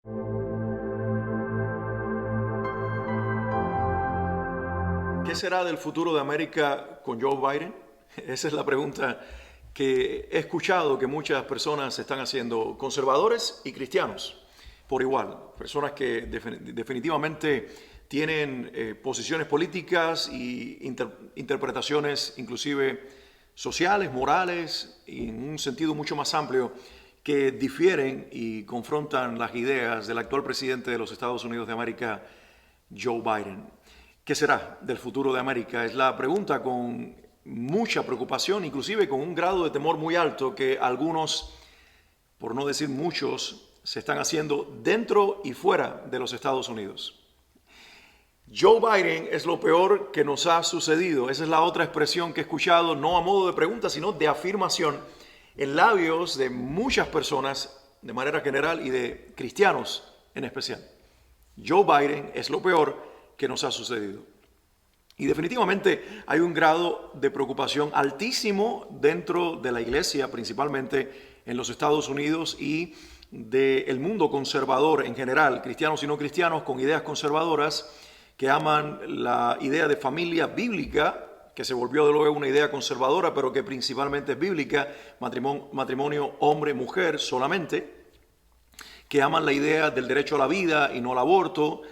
¿Qué será del futuro de América con Joe Biden? Esa es la pregunta que he escuchado que muchas personas están haciendo, conservadores y cristianos, por igual. Personas que definitivamente tienen posiciones políticas y interpretaciones inclusive sociales, morales, y en un sentido mucho más amplio, que difieren y confrontan las ideas del actual presidente de los Estados Unidos de América, Joe Biden. ¿Qué será del futuro de América? Es la pregunta con mucha preocupación, inclusive con un grado de temor muy alto que algunos, por no decir muchos, se están haciendo dentro y fuera de los Estados Unidos. Joe Biden es lo peor que nos ha sucedido. Esa es la otra expresión que he escuchado, no a modo de pregunta, sino de afirmación en labios de muchas personas de manera general y de cristianos en especial. Joe Biden es lo peor que nos ha sucedido. Y definitivamente hay un grado de preocupación altísimo dentro de la iglesia, principalmente en los Estados Unidos y del mundo conservador en general, cristianos y no cristianos con ideas conservadoras que aman la idea de familia bíblica, que se volvió de luego una idea conservadora, pero que principalmente es bíblica, matrimonio hombre-mujer solamente, que aman la idea del derecho a la vida y no al aborto,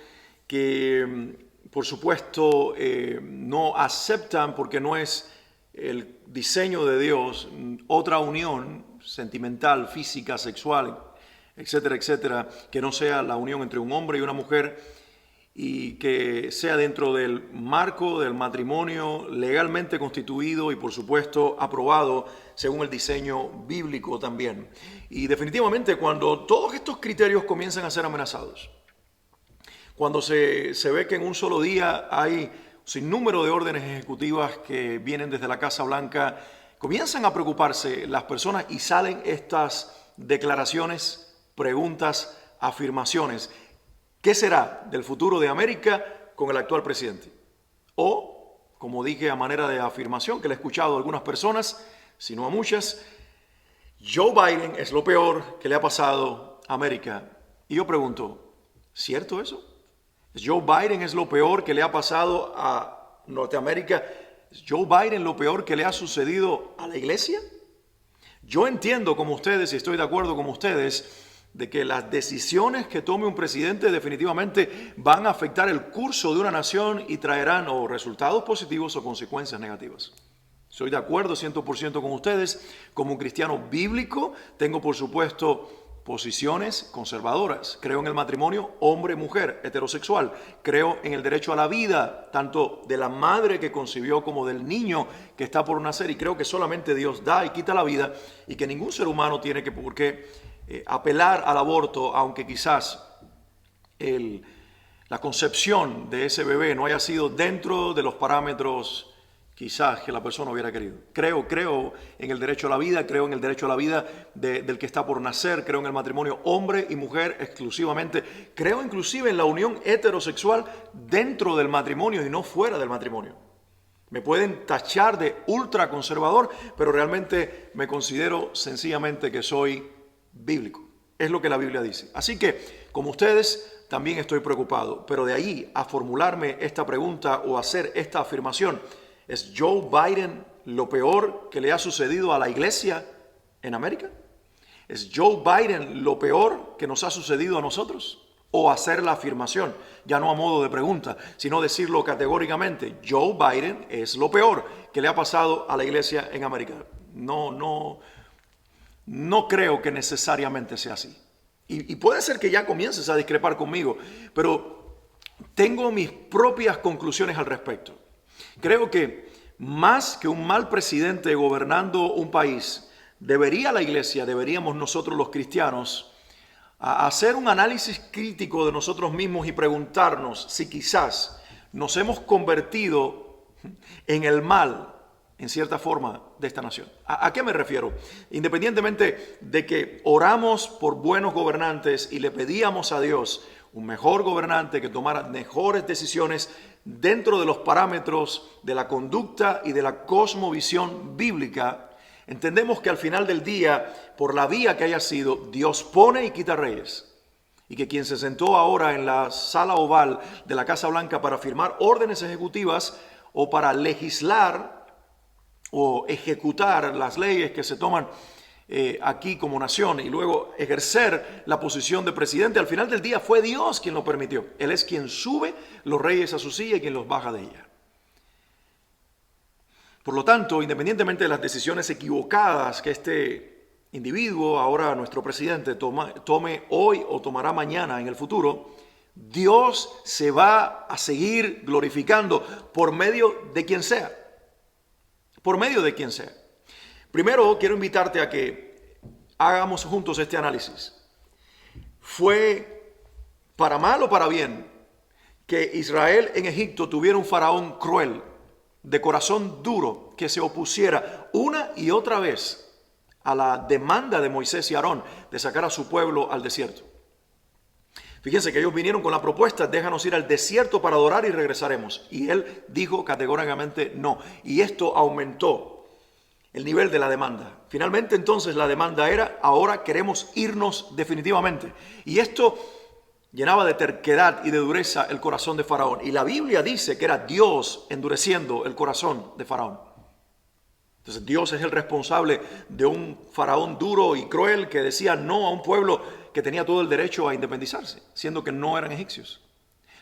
que por supuesto no aceptan porque no es el diseño de Dios otra unión sentimental, física, sexual, etcétera, etcétera, que no sea la unión entre un hombre y una mujer y que sea dentro del marco del matrimonio legalmente constituido y por supuesto aprobado según el diseño bíblico también. Y definitivamente cuando todos estos criterios comienzan a ser amenazados, cuando se ve que en un solo día hay un sinnúmero de órdenes ejecutivas que vienen desde la Casa Blanca, comienzan a preocuparse las personas y salen estas declaraciones, preguntas, afirmaciones. ¿Qué será del futuro de América con el actual presidente? O, como dije a manera de afirmación, que le he escuchado a algunas personas, si no a muchas, Joe Biden es lo peor que le ha pasado a América. Y yo pregunto, ¿cierto eso? ¿Joe Biden es lo peor que le ha pasado a Norteamérica? ¿Es Joe Biden lo peor que le ha sucedido a la iglesia? Yo entiendo como ustedes y estoy de acuerdo con ustedes de que las decisiones que tome un presidente definitivamente van a afectar el curso de una nación y traerán o resultados positivos o consecuencias negativas. Soy de acuerdo 100% con ustedes. Como un cristiano bíblico tengo por supuesto posiciones conservadoras. Creo en el matrimonio hombre-mujer heterosexual. Creo en el derecho a la vida, tanto de la madre que concibió como del niño que está por nacer. Y creo que solamente Dios da y quita la vida y que ningún ser humano tiene por qué apelar al aborto, aunque quizás la concepción de ese bebé no haya sido dentro de los parámetros quizás que la persona hubiera querido. Creo en el derecho a la vida, creo en el derecho a la vida del que está por nacer, creo en el matrimonio hombre y mujer exclusivamente, creo inclusive en la unión heterosexual dentro del matrimonio y no fuera del matrimonio. Me pueden tachar de ultraconservador, pero realmente me considero sencillamente que soy bíblico. Es lo que la Biblia dice. Así que, como ustedes, también estoy preocupado. Pero de ahí a formularme esta pregunta o hacer esta afirmación, ¿es Joe Biden lo peor que le ha sucedido a la iglesia en América? ¿Es Joe Biden lo peor que nos ha sucedido a nosotros? O hacer la afirmación, ya no a modo de pregunta, sino decirlo categóricamente, Joe Biden es lo peor que le ha pasado a la iglesia en América. No creo que necesariamente sea así. Y puede ser que ya comiences a discrepar conmigo, pero tengo mis propias conclusiones al respecto. Creo que más que un mal presidente gobernando un país, deberíamos nosotros los cristianos hacer un análisis crítico de nosotros mismos y preguntarnos si quizás nos hemos convertido en el mal en cierta forma de esta nación. ¿A qué me refiero? Independientemente de que oramos por buenos gobernantes y le pedíamos a Dios un mejor gobernante que tomara mejores decisiones dentro de los parámetros de la conducta y de la cosmovisión bíblica, entendemos que al final del día, por la vía que haya sido, Dios pone y quita reyes. y que quien se sentó ahora en la sala oval de la Casa Blanca para firmar órdenes ejecutivas o para legislar o ejecutar las leyes que se toman aquí como nación y luego ejercer la posición de presidente, al final del día fue Dios quien lo permitió. Él es quien sube los reyes a su silla y quien los baja de ella. Por lo tanto, independientemente de las decisiones equivocadas que este individuo, ahora nuestro presidente, tome hoy o tomará mañana en el futuro, Dios se va a seguir glorificando por medio de quien sea. Por medio de quien sea. Primero, quiero invitarte a que hagamos juntos este análisis. ¿Fue para mal o para bien que Israel en Egipto tuviera un faraón cruel, de corazón duro, que se opusiera una y otra vez a la demanda de Moisés y Aarón de sacar a su pueblo al desierto? Fíjense que ellos vinieron con la propuesta: déjanos ir al desierto para adorar y regresaremos. Y él dijo categóricamente no. Y esto aumentó el nivel de la demanda. Finalmente entonces la demanda era: ahora queremos irnos definitivamente. Y esto llenaba de terquedad y de dureza el corazón de Faraón. Y la Biblia dice que era Dios endureciendo el corazón de Faraón. Entonces Dios es el responsable de un Faraón duro y cruel que decía no a un pueblo que tenía todo el derecho a independizarse, siendo que no eran egipcios.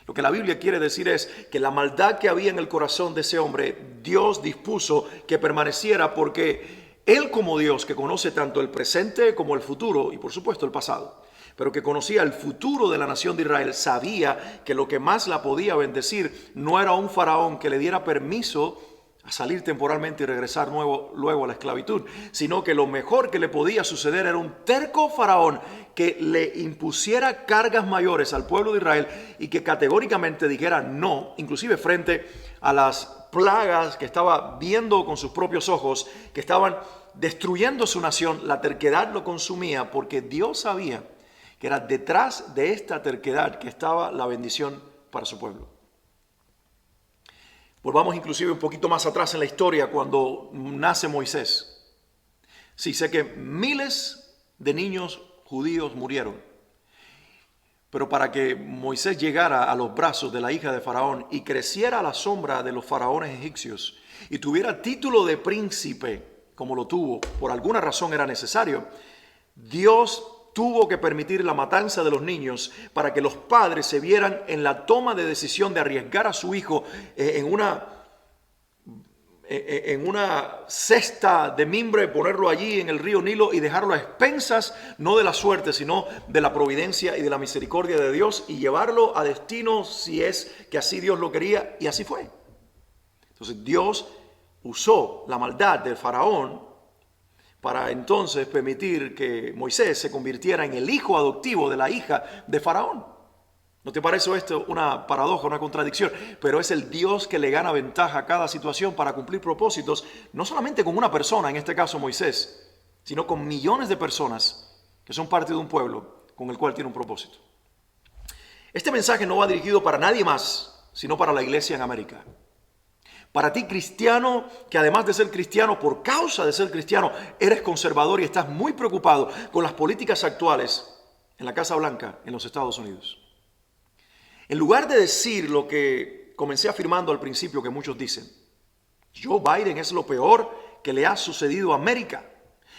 Lo que la Biblia quiere decir es que la maldad que había en el corazón de ese hombre, Dios dispuso que permaneciera, porque Él, como Dios que conoce tanto el presente como el futuro y por supuesto el pasado, pero que conocía el futuro de la nación de Israel, sabía que lo que más la podía bendecir no era un faraón que le diera permiso a salir temporalmente y regresar luego a la esclavitud, sino que lo mejor que le podía suceder era un terco faraón que le impusiera cargas mayores al pueblo de Israel y que categóricamente dijera no, inclusive frente a las plagas que estaba viendo con sus propios ojos, que estaban destruyendo su nación. La terquedad lo consumía, porque Dios sabía que era detrás de esta terquedad que estaba la bendición para su pueblo. Volvamos inclusive un poquito más atrás en la historia, cuando nace Moisés. Sí, sé que miles de niños judíos murieron, pero para que Moisés llegara a los brazos de la hija de Faraón y creciera a la sombra de los faraones egipcios y tuviera título de príncipe, como lo tuvo, por alguna razón era necesario, Dios tuvo que permitir la matanza de los niños para que los padres se vieran en la toma de decisión de arriesgar a su hijo en una cesta de mimbre, ponerlo allí en el río Nilo y dejarlo a expensas, no de la suerte, sino de la providencia y de la misericordia de Dios, y llevarlo a destino si es que así Dios lo quería, y así fue. Entonces Dios usó la maldad del faraón para entonces permitir que Moisés se convirtiera en el hijo adoptivo de la hija de Faraón. ¿No te parece esto una paradoja, una contradicción? Pero es el Dios que le gana ventaja a cada situación para cumplir propósitos, no solamente con una persona, en este caso Moisés, sino con millones de personas que son parte de un pueblo con el cual tiene un propósito. Este mensaje no va dirigido para nadie más, sino para la iglesia en América. Para ti, cristiano, que además de ser cristiano, por causa de ser cristiano, eres conservador y estás muy preocupado con las políticas actuales en la Casa Blanca en los Estados Unidos. En lugar de decir lo que comencé afirmando al principio que muchos dicen, Joe Biden es lo peor que le ha sucedido a América.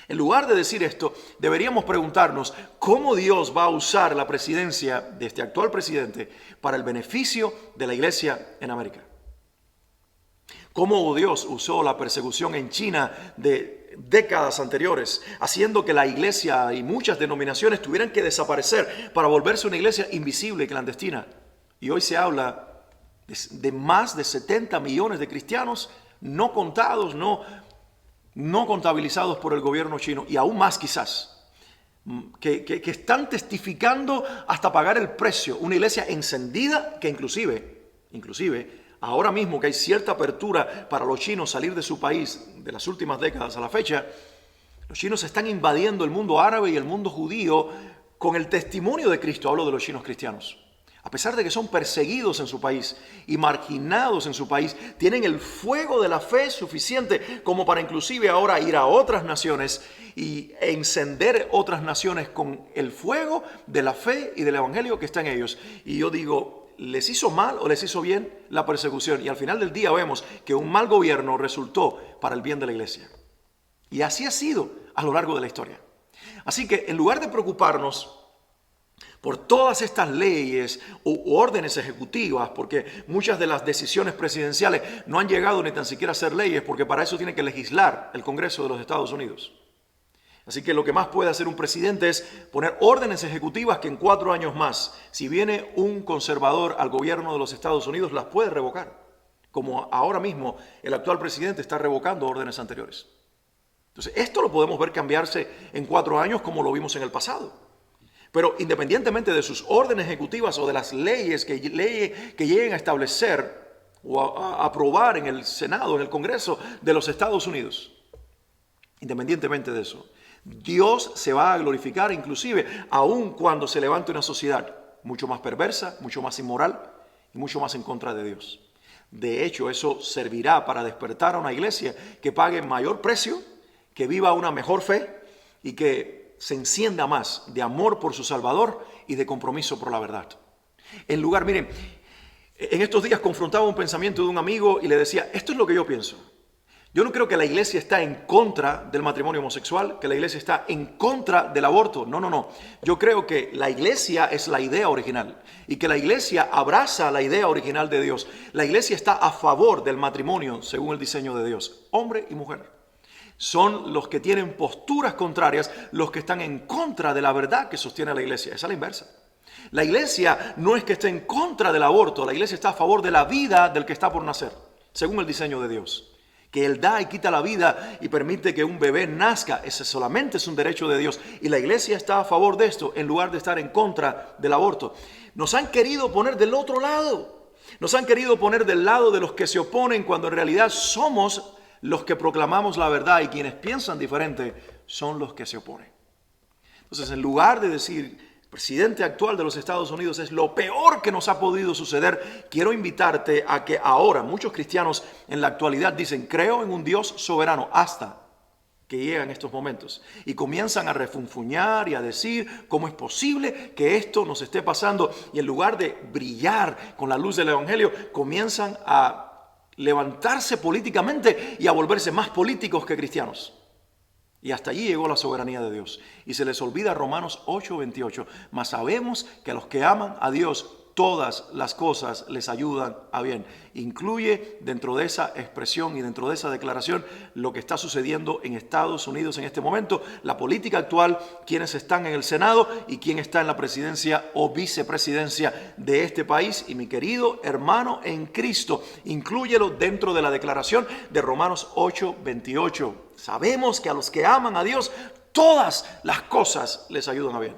En lugar de decir esto, deberíamos preguntarnos cómo Dios va a usar la presidencia de este actual presidente para el beneficio de la iglesia en América. Cómo Dios usó la persecución en China de décadas anteriores, haciendo que la iglesia y muchas denominaciones tuvieran que desaparecer para volverse una iglesia invisible y clandestina. Y hoy se habla de más de 70 millones de cristianos no contados, no contabilizados por el gobierno chino, y aún más quizás, que están testificando hasta pagar el precio. Una iglesia encendida que inclusive, ahora mismo que hay cierta apertura para los chinos salir de su país de las últimas décadas a la fecha, los chinos están invadiendo el mundo árabe y el mundo judío con el testimonio de Cristo. Hablo de los chinos cristianos. a pesar de que son perseguidos en su país y marginados en su país, tienen el fuego de la fe suficiente como para inclusive ahora ir a otras naciones y encender otras naciones con el fuego de la fe y del evangelio que está en ellos. Y yo digo, ¿les hizo mal o les hizo bien la persecución? Y al final del día vemos que un mal gobierno resultó para el bien de la iglesia. Y así ha sido a lo largo de la historia. Así que en lugar de preocuparnos por todas estas leyes u órdenes ejecutivas, porque muchas de las decisiones presidenciales no han llegado ni tan siquiera a ser leyes, porque para eso tiene que legislar el Congreso de los Estados Unidos. Así que lo que más puede hacer un presidente es poner órdenes ejecutivas que en 4 años más, si viene un conservador al gobierno de los Estados Unidos, las puede revocar. Como ahora mismo el actual presidente está revocando órdenes anteriores. Entonces, esto lo podemos ver cambiarse en 4 años como lo vimos en el pasado. Pero independientemente de sus órdenes ejecutivas o de las leyes que lleguen a establecer o a aprobar en el Senado, en el Congreso de los Estados Unidos, independientemente de eso, Dios se va a glorificar inclusive aun cuando se levante una sociedad mucho más perversa, mucho más inmoral y mucho más en contra de Dios. De hecho, eso servirá para despertar a una iglesia que pague mayor precio, que viva una mejor fe y que se encienda más de amor por su Salvador y de compromiso por la verdad. Miren, en estos días confrontaba un pensamiento de un amigo y le decía, esto es lo que yo pienso. Yo no creo que la iglesia está en contra del matrimonio homosexual, que la iglesia está en contra del aborto. No. Yo creo que la iglesia es la idea original y que la iglesia abraza la idea original de Dios. La iglesia está a favor del matrimonio según el diseño de Dios, hombre y mujer. Son los que tienen posturas contrarias, los que están en contra de la verdad que sostiene la iglesia. Esa es la inversa. La iglesia no es que esté en contra del aborto, la iglesia está a favor de la vida del que está por nacer, según el diseño de Dios. Que Él da y quita la vida y permite que un bebé nazca, ese solamente es un derecho de Dios. Y la iglesia está a favor de esto, en lugar de estar en contra del aborto. Nos han querido poner del otro lado. Nos han querido poner del lado de los que se oponen, cuando en realidad somos los que proclamamos la verdad, y quienes piensan diferente son los que se oponen. Entonces, en lugar de decir, el presidente actual de los Estados Unidos es lo peor que nos ha podido suceder, quiero invitarte a que ahora, muchos cristianos en la actualidad dicen, creo en un Dios soberano, hasta que llegan estos momentos. Y comienzan a refunfuñar y a decir cómo es posible que esto nos esté pasando. Y en lugar de brillar con la luz del Evangelio, comienzan a levantarse políticamente y a volverse más políticos que cristianos. Y hasta allí llegó la soberanía de Dios. Y se les olvida Romanos 8:28. Mas sabemos que a los que aman a Dios, todas las cosas les ayudan a bien. Incluye dentro de esa expresión y dentro de esa declaración lo que está sucediendo en Estados Unidos en este momento, la política actual, quienes están en el Senado y quién está en la presidencia o vicepresidencia de este país. Y mi querido hermano en Cristo, inclúyelo dentro de la declaración de Romanos 8:28. Sabemos que a los que aman a Dios, todas las cosas les ayudan a bien.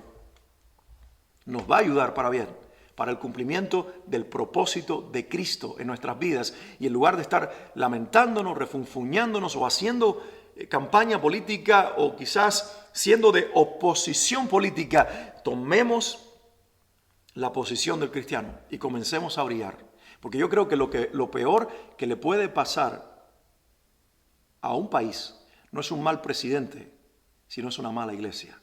Nos va a ayudar para bien, para el cumplimiento del propósito de Cristo en nuestras vidas. Y en lugar de estar lamentándonos, refunfuñándonos o haciendo campaña política o quizás siendo de oposición política, tomemos la posición del cristiano y comencemos a brillar. Porque yo creo que lo peor que le puede pasar a un país no es un mal presidente, sino es una mala iglesia.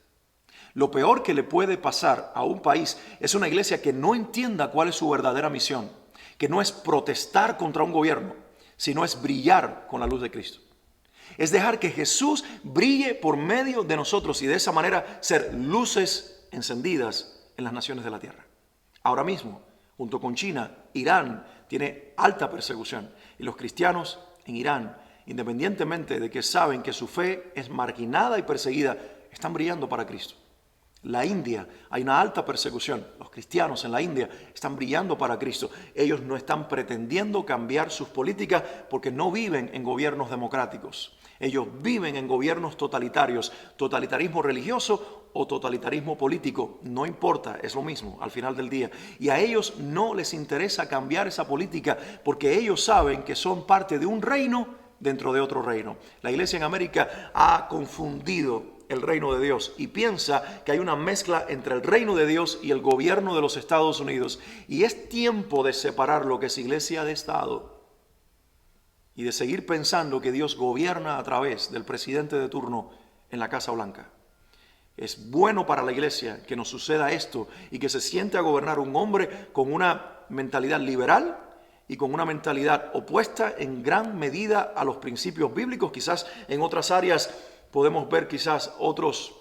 Lo peor que le puede pasar a un país es una iglesia que no entienda cuál es su verdadera misión, que no es protestar contra un gobierno, sino es brillar con la luz de Cristo. Es dejar que Jesús brille por medio de nosotros y de esa manera ser luces encendidas en las naciones de la tierra. Ahora mismo, junto con China, Irán tiene alta persecución y los cristianos en Irán, independientemente de que saben que su fe es marginada y perseguida, están brillando para Cristo. La India, hay una alta persecución. Los cristianos en la India están brillando para Cristo. Ellos no están pretendiendo cambiar sus políticas porque no viven en gobiernos democráticos. Ellos viven en gobiernos totalitarios, totalitarismo religioso o totalitarismo político. No importa, es lo mismo al final del día. Y a ellos no les interesa cambiar esa política porque ellos saben que son parte de un reino dentro de otro reino. La iglesia en América ha confundido el reino de Dios y piensa que hay una mezcla entre el reino de Dios y el gobierno de los Estados Unidos. Y es tiempo de separar lo que es iglesia de Estado y de seguir pensando que Dios gobierna a través del presidente de turno en la Casa Blanca. Es bueno para la iglesia que nos suceda esto y que se siente a gobernar un hombre con una mentalidad liberal y con una mentalidad opuesta en gran medida a los principios bíblicos. Quizás en otras áreas podemos ver quizás otros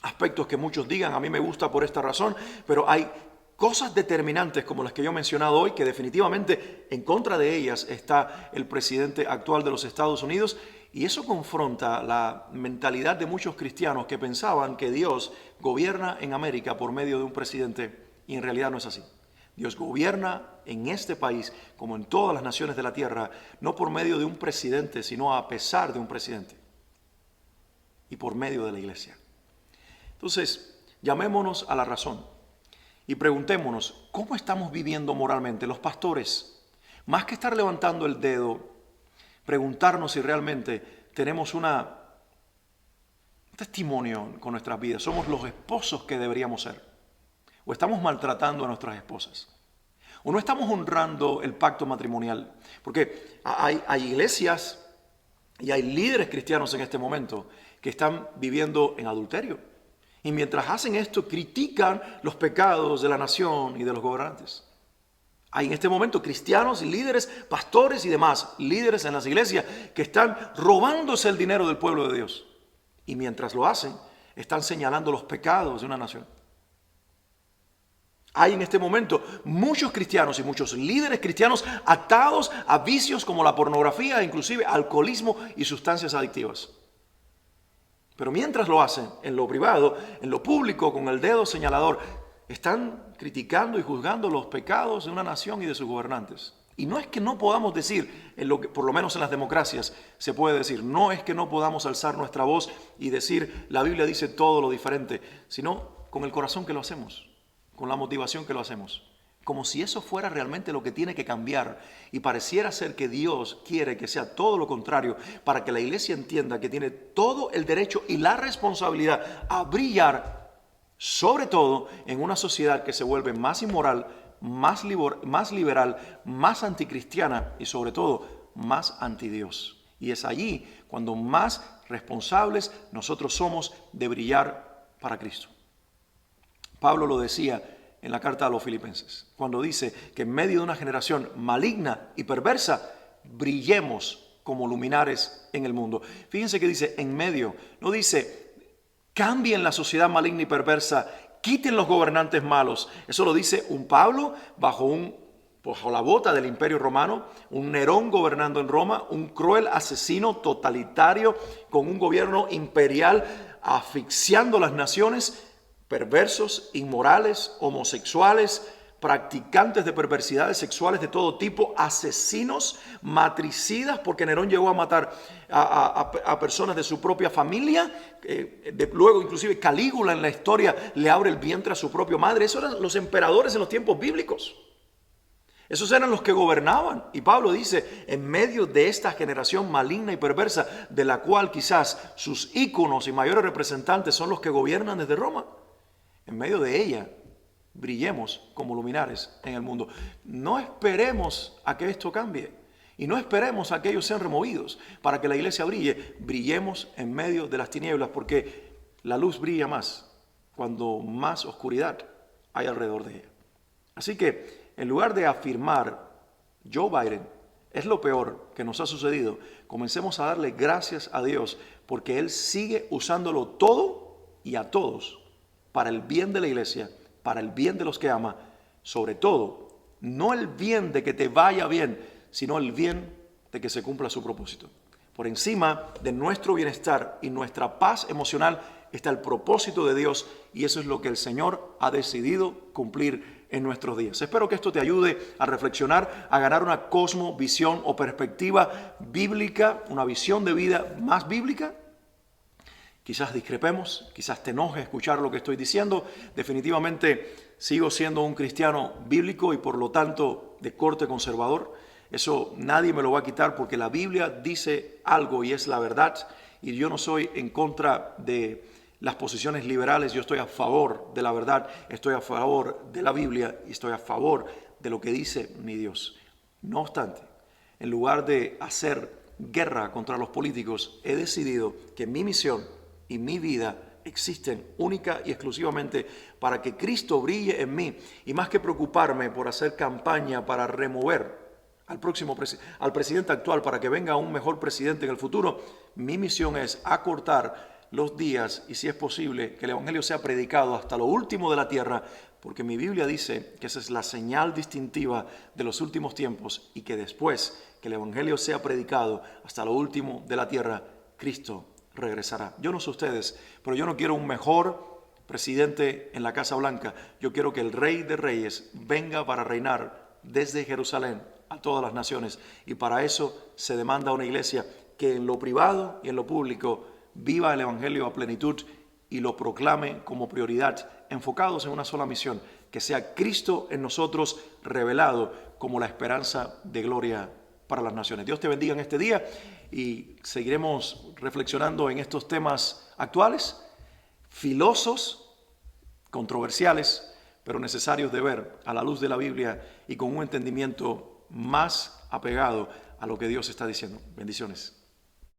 aspectos que muchos digan, a mí me gusta por esta razón, pero hay cosas determinantes como las que yo he mencionado hoy que definitivamente en contra de ellas está el presidente actual de los Estados Unidos. Y eso confronta la mentalidad de muchos cristianos que pensaban que Dios gobierna en América por medio de un presidente, y en realidad no es así. Dios gobierna en este país, como en todas las naciones de la tierra, no por medio de un presidente, sino a pesar de un presidente, y por medio de la iglesia. Entonces, llamémonos a la razón y preguntémonos, ¿cómo estamos viviendo moralmente los pastores? Más que estar levantando el dedo, preguntarnos si realmente tenemos un testimonio con nuestras vidas. ¿Somos los esposos que deberíamos ser? ¿O estamos maltratando a nuestras esposas? ¿O no estamos honrando el pacto matrimonial? Porque hay iglesias y hay líderes cristianos en este momento que están viviendo en adulterio. Y mientras hacen esto, critican los pecados de la nación y de los gobernantes. Hay en este momento cristianos y líderes, pastores y demás, líderes en las iglesias que están robándose el dinero del pueblo de Dios. Y mientras lo hacen, están señalando los pecados de una nación. Hay en este momento muchos cristianos y muchos líderes cristianos atados a vicios como la pornografía, inclusive alcoholismo y sustancias adictivas. Pero mientras lo hacen, en lo privado, en lo público, con el dedo señalador, están criticando y juzgando los pecados de una nación y de sus gobernantes. Y no es que no podamos decir, en lo que, por lo menos en las democracias se puede decir, no es que no podamos alzar nuestra voz y decir, la Biblia dice todo lo diferente, sino con el corazón que lo hacemos, con la motivación que lo hacemos. Como si eso fuera realmente lo que tiene que cambiar. Y pareciera ser que Dios quiere que sea todo lo contrario para que la iglesia entienda que tiene todo el derecho y la responsabilidad a brillar, sobre todo en una sociedad que se vuelve más inmoral, más liberal, más anticristiana y sobre todo más antidios. Y es allí cuando más responsables nosotros somos de brillar para Cristo. Pablo lo decía en la carta a los Filipenses, cuando dice que en medio de una generación maligna y perversa, brillemos como luminares en el mundo. Fíjense que dice en medio, no dice cambien la sociedad maligna y perversa, quiten los gobernantes malos. Eso lo dice un Pablo bajo la bota del Imperio Romano, un Nerón gobernando en Roma, un cruel asesino totalitario con un gobierno imperial asfixiando las naciones, perversos, inmorales, homosexuales, practicantes de perversidades sexuales de todo tipo, asesinos, matricidas, porque Nerón llegó a matar a personas de su propia familia. Luego inclusive Calígula en la historia le abre el vientre a su propia madre. Esos eran los emperadores en los tiempos bíblicos. Esos eran los que gobernaban. Y Pablo dice, en medio de esta generación maligna y perversa, de la cual quizás sus íconos y mayores representantes son los que gobiernan desde Roma, en medio de ella, brillemos como luminares en el mundo. No esperemos a que esto cambie y no esperemos a que ellos sean removidos para que la iglesia brille. Brillemos en medio de las tinieblas, porque la luz brilla más cuando más oscuridad hay alrededor de ella. Así que en lugar de afirmar Joe Biden es lo peor que nos ha sucedido, comencemos a darle gracias a Dios porque Él sigue usándolo todo y a todos para el bien de la iglesia, para el bien de los que ama, sobre todo, no el bien de que te vaya bien, sino el bien de que se cumpla su propósito. Por encima de nuestro bienestar y nuestra paz emocional está el propósito de Dios, y eso es lo que el Señor ha decidido cumplir en nuestros días. Espero que esto te ayude a reflexionar, a ganar una cosmovisión o perspectiva bíblica, una visión de vida más bíblica. Quizás discrepemos, quizás te enoje escuchar lo que estoy diciendo. Definitivamente sigo siendo un cristiano bíblico y por lo tanto de corte conservador. Eso nadie me lo va a quitar porque la Biblia dice algo y es la verdad. Y yo no soy en contra de las posiciones liberales. Yo estoy a favor de la verdad, estoy a favor de la Biblia y estoy a favor de lo que dice mi Dios. No obstante, en lugar de hacer guerra contra los políticos, he decidido que mi misión y mi vida existen única y exclusivamente para que Cristo brille en mí. Y más que preocuparme por hacer campaña para remover al presidente actual para que venga un mejor presidente en el futuro, mi misión es acortar los días y, si es posible, que el Evangelio sea predicado hasta lo último de la tierra, porque mi Biblia dice que esa es la señal distintiva de los últimos tiempos y que después que el Evangelio sea predicado hasta lo último de la tierra, Cristo regresará. Yo no sé ustedes, pero yo no quiero un mejor presidente en la Casa Blanca. Yo quiero que el Rey de Reyes venga para reinar desde Jerusalén a todas las naciones, y para eso se demanda una iglesia que en lo privado y en lo público viva el Evangelio a plenitud y lo proclame como prioridad, enfocados en una sola misión, que sea Cristo en nosotros revelado como la esperanza de gloria para las naciones. Dios te bendiga en este día y seguiremos reflexionando en estos temas actuales, filosos, controversiales, pero necesarios de ver a la luz de la Biblia y con un entendimiento más apegado a lo que Dios está diciendo. Bendiciones.